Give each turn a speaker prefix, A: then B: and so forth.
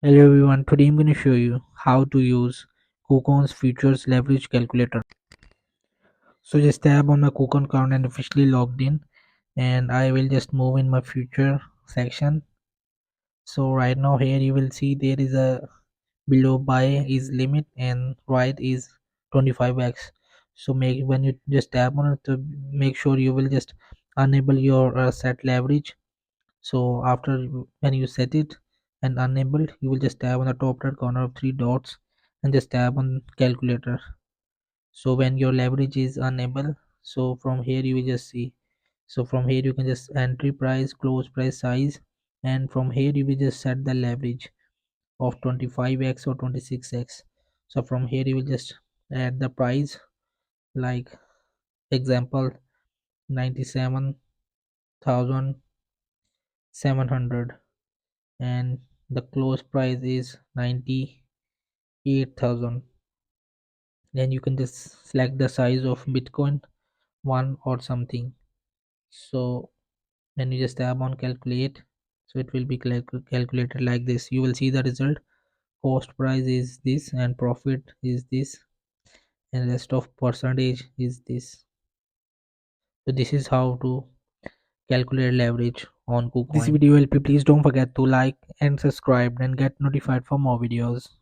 A: Hello everyone, today I'm going to show you how to use KuCoin's futures leverage calculator. So just tap on my KuCoin account and officially logged in, and I will just move in my future section. So right now here you will see there is a below buy is limit and right is 25x. So make when you just tap on it to make sure you will just enable your set leverage. So after when you set it and enabled, you will just tap on the top right corner of three dots and just tap on calculator. So when your leverage is enabled, so from here you will just see, so from here you can just entry price, close price, size, and from here you will just set the leverage of 25x or 26x. So from here you will just add the price, like example 97,700, and the close price is 98,000. Then you can just select the size of Bitcoin, one or something. So then you just tap on calculate, so it will be calculated like this. You will see the result. Cost price is this and profit is this, and rest of percentage is this. So this is how to calculate leverage on KuCoin. This video help you. Please don't forget to like and subscribe and get notified for more videos.